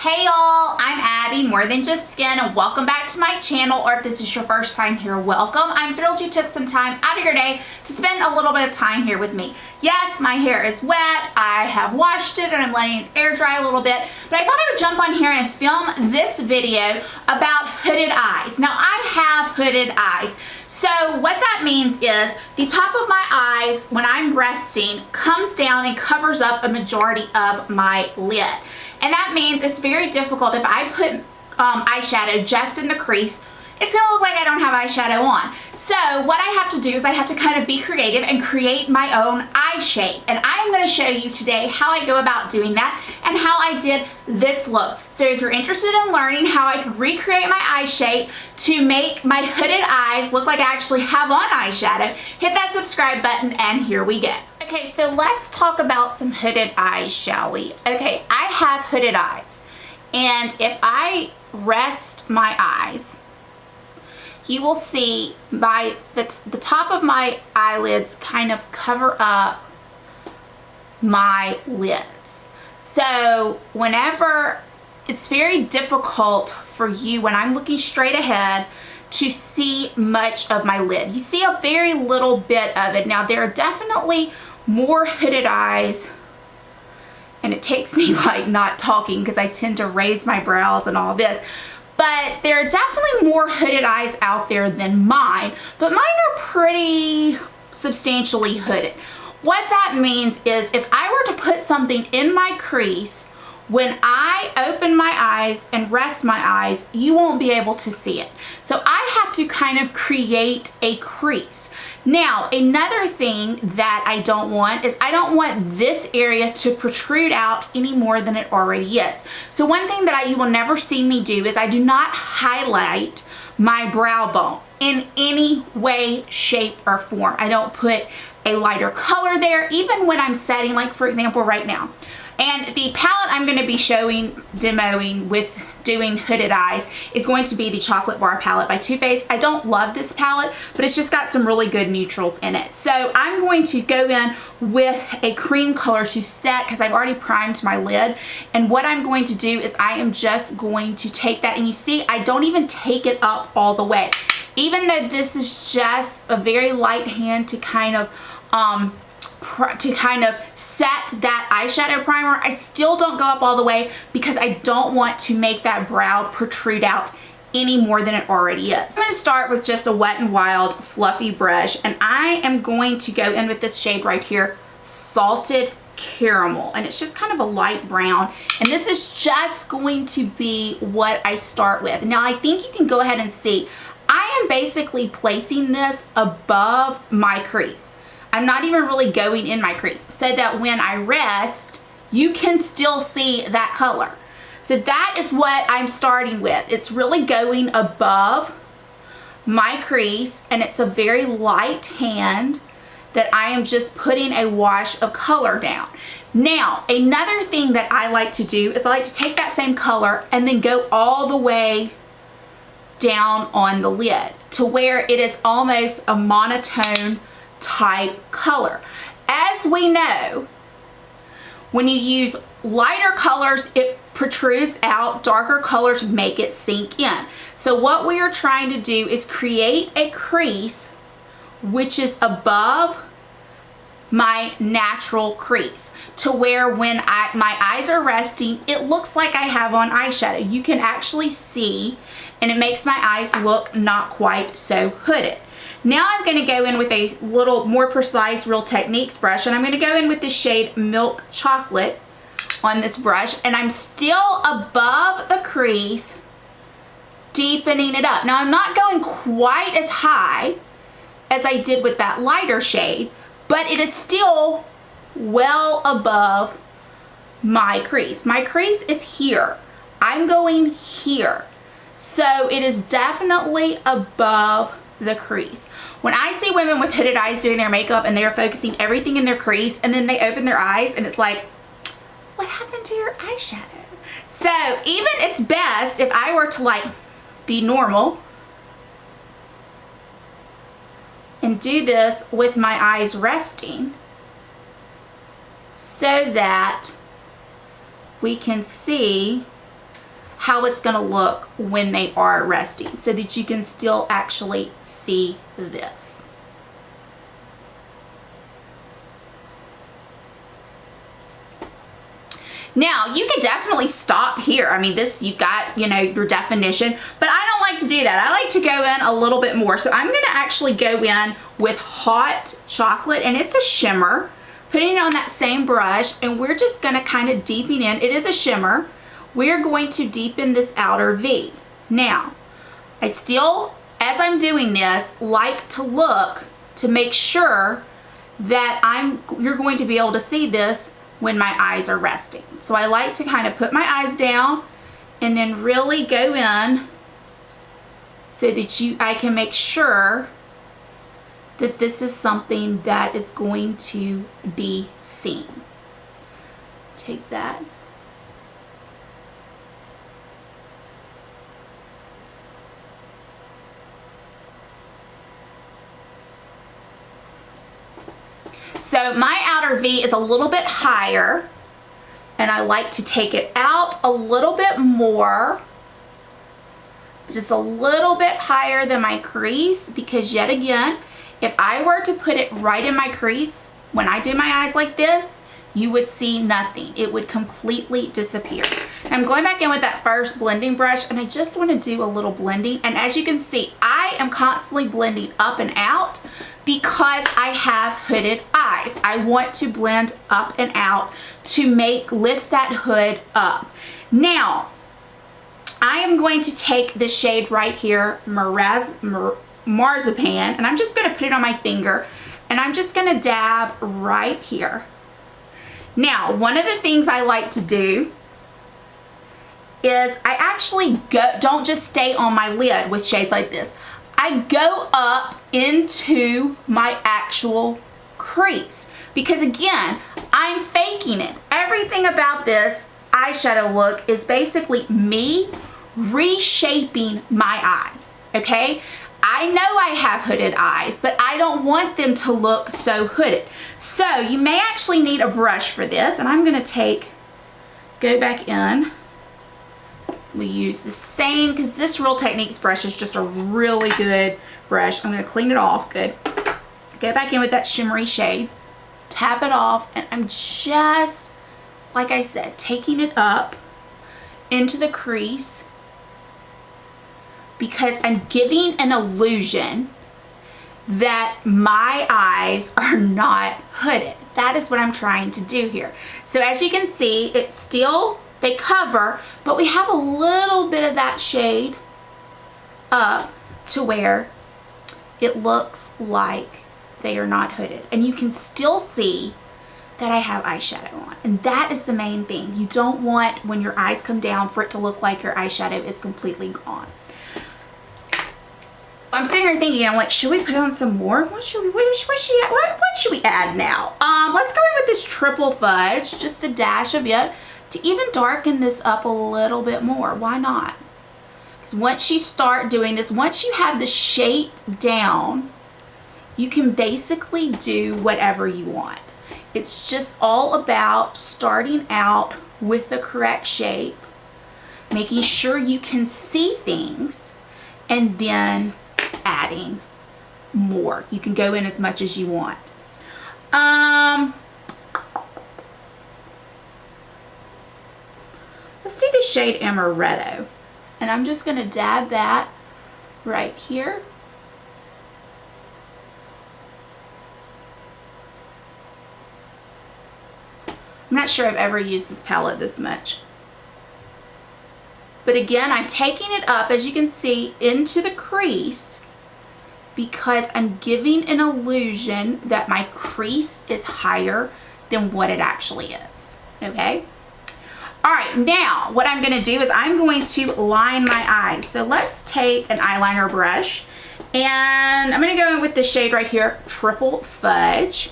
Hey y'all, I'm Abby, More Than Just Skin, and welcome back to my channel, or if this is your first time here, welcome. I'm thrilled you took some time out of your day to spend a little bit of time here with me. Yes, my hair is wet, I have washed it, and I'm letting it air dry a little bit, but I thought I would jump on here and film this video about hooded eyes. Now, I have hooded eyes. So what that means is the top of my eyes, when I'm resting, comes down and covers up a majority of my lid. And that means it's very difficult if I put eyeshadow just in the crease. It's gonna look like I don't have eyeshadow on. So what I have to do is I have to kind of be creative and create my own eye shape. And I'm gonna show you today how I go about doing that and how I did this look. So if you're interested in learning how I can recreate my eye shape to make my hooded eyes look like I actually have on eyeshadow, hit that subscribe button and here we go. Okay, so let's talk about some hooded eyes, shall we? Okay, I have hooded eyes. And if I rest my eyes, you will see the top of my eyelids kind of cover up my lids. So whenever, it's very difficult for you when I'm looking straight ahead to see much of my lid. You see a very little bit of it. Now there are definitely more hooded eyes, and it takes me like not talking because I tend to raise my brows and all this. But there are definitely more hooded eyes out there than mine, but mine are pretty substantially hooded. What that means is if I were to put something in my crease, when I open my eyes and rest my eyes, you won't be able to see it. So I have to kind of create a crease. Now, another thing that I don't want is I don't want this area to protrude out any more than it already is. So one thing that you will never see me do is I do not highlight my brow bone in any way, shape, or form. I don't put a lighter color there, even when I'm setting, like for example right now. And the palette I'm going to be demoing with doing hooded eyes is going to be the Chocolate Bar palette by Too Faced. I don't love this palette, but it's just got some really good neutrals in it. So I'm going to go in with a cream color to set because I've already primed my lid. And what I'm going to do is I am just going to take that, and you see I don't even take it up all the way. Even though this is just a very light hand to kind of set that eyeshadow primer, I still don't go up all the way because I don't want to make that brow protrude out any more than it already is. I'm going to start with just a Wet n Wild fluffy brush, and I am going to go in with this shade right here, Salted Caramel, and it's just kind of a light brown, and this is just going to be what I start with. Now I think you can go ahead and see I am basically placing this above my crease. I'm not even really going in my crease so that when I rest, you can still see that color. So that is what I'm starting with. It's really going above my crease, and it's a very light hand that I am just putting a wash of color down. Now, another thing that I like to do is I like to take that same color and then go all the way down on the lid to where it is almost a monotone type color. As we know, when you use lighter colors, it protrudes out. Darker colors make it sink in. So what we are trying to do is create a crease which is above my natural crease to where when my eyes are resting, it looks like I have on eyeshadow. You can actually see, and it makes my eyes look not quite so hooded. Now I'm going to go in with a little more precise Real Techniques brush, and I'm going to go in with the shade Milk Chocolate on this brush, and I'm still above the crease, deepening it up. Now I'm not going quite as high as I did with that lighter shade, but it is still well above my crease. My crease is here. I'm going here. So it is definitely above the crease. When I see women with hooded eyes doing their makeup and they're focusing everything in their crease, and then they open their eyes and it's like, what happened to your eyeshadow? So even it's best if I were to like be normal and do this with my eyes resting so that we can see how it's going to look when they are resting so that you can still actually see this. Now, you could definitely stop here. I mean, this, you've got, you know, your definition, but I don't like to do that. I like to go in a little bit more. So I'm going to actually go in with hot chocolate, and it's a shimmer, putting it on that same brush, and we're just going to kind of deepen in. It is a shimmer. We're going to deepen this outer V. Now, I still, as I'm doing this, like to look to make sure that you're going to be able to see this when my eyes are resting. So I like to kind of put my eyes down and then really go in so that I can make sure that this is something that is going to be seen. Take that. So my outer V is a little bit higher, and I like to take it out a little bit more. Just a little bit higher than my crease, because yet again, if I were to put it right in my crease, when I do my eyes like this, you would see nothing. It would completely disappear. And I'm going back in with that first blending brush, and I just want to do a little blending. And as you can see, I am constantly blending up and out because I have hooded eyes. I want to blend up and out to lift that hood up. Now, I am going to take the shade right here, Marzipan, and I'm just going to put it on my finger, and I'm just going to dab right here. Now, one of the things I like to do is I actually don't just stay on my lid with shades like this. I go up into my actual crease, because again, I'm faking it. Everything about this eyeshadow look is basically me reshaping my eye, okay? I know I have hooded eyes, but I don't want them to look so hooded. So you may actually need a brush for this, and I'm gonna go back in. We use the same, because this Real Techniques brush is just a really good brush. I'm gonna clean it off, good. Go back in with that shimmery shade, tap it off, and I'm just, like I said, taking it up into the crease, because I'm giving an illusion that my eyes are not hooded. That is what I'm trying to do here. So as you can see, it's still, they cover, but we have a little bit of that shade up to where it looks like they are not hooded. And you can still see that I have eyeshadow on. And that is the main thing. You don't want, when your eyes come down, for it to look like your eyeshadow is completely gone. I'm sitting here thinking, I'm like, should we put on some more? What should we add now? Let's go in with this triple fudge, just a dash of it, to even darken this up a little bit more. Why not? Because once you start doing this, once you have the shape down, you can basically do whatever you want. It's just all about starting out with the correct shape, making sure you can see things, and then adding more. You can go in as much as you want. Let's do the shade Amaretto, and I'm just going to dab that right here. I'm not sure I've ever used this palette this much. But again, I'm taking it up, as you can see, into the crease, because I'm giving an illusion that my crease is higher than what it actually is, okay? All right, now what I'm gonna do is I'm going to line my eyes. So let's take an eyeliner brush, and I'm gonna go in with the shade right here, Triple Fudge,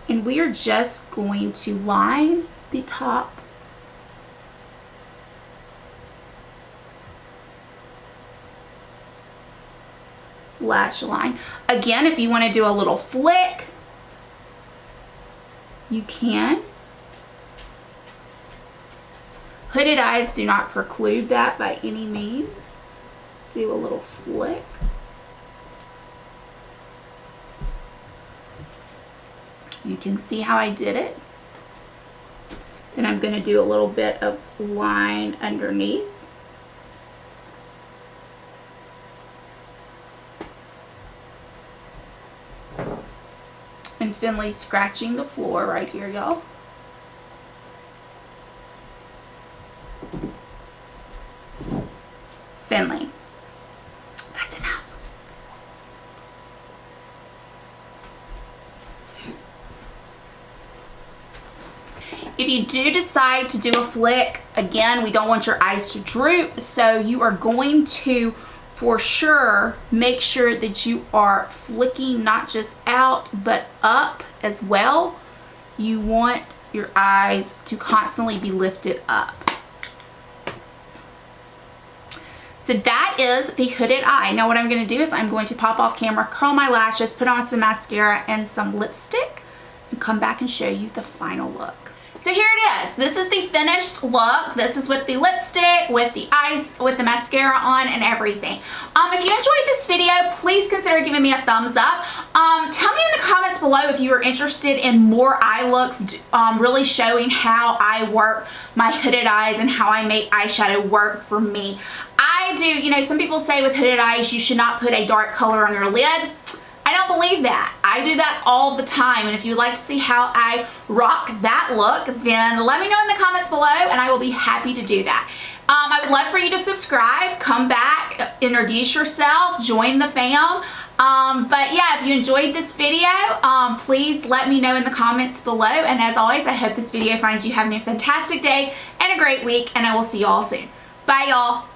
and we are just going to line the top lash line. Again, if you want to do a little flick, you can. Hooded eyes do not preclude that by any means. Do a little flick. You can see how I did it. Then I'm going to do a little bit of line underneath. And Finley's scratching the floor right here, y'all. Finley, that's enough. If you do decide to do a flick, again, we don't want your eyes to droop, so you are going to, for sure, make sure that you are flicking not just out, but up as well. You want your eyes to constantly be lifted up. So that is the hooded eye. Now what I'm going to do is I'm going to pop off camera, curl my lashes, put on some mascara and some lipstick, and come back and show you the final look. So here it is. This is the finished look. This is with the lipstick, with the eyes, with the mascara on and everything. If you enjoyed this video, please consider giving me a thumbs up. Tell me in the comments below if you are interested in more eye looks, really showing how I work my hooded eyes and how I make eyeshadow work for me. I do, you know, some people say with hooded eyes you should not put a dark color on your lid. I don't believe that. I do that all the time, and if you'd like to see how I rock that look, then let me know in the comments below and I will be happy to do that. I would love for you to subscribe, come back, introduce yourself, join the fam. But yeah, if you enjoyed this video, please let me know in the comments below, and as always, I hope this video finds you having a fantastic day and a great week, and I will see you all soon. Bye, y'all.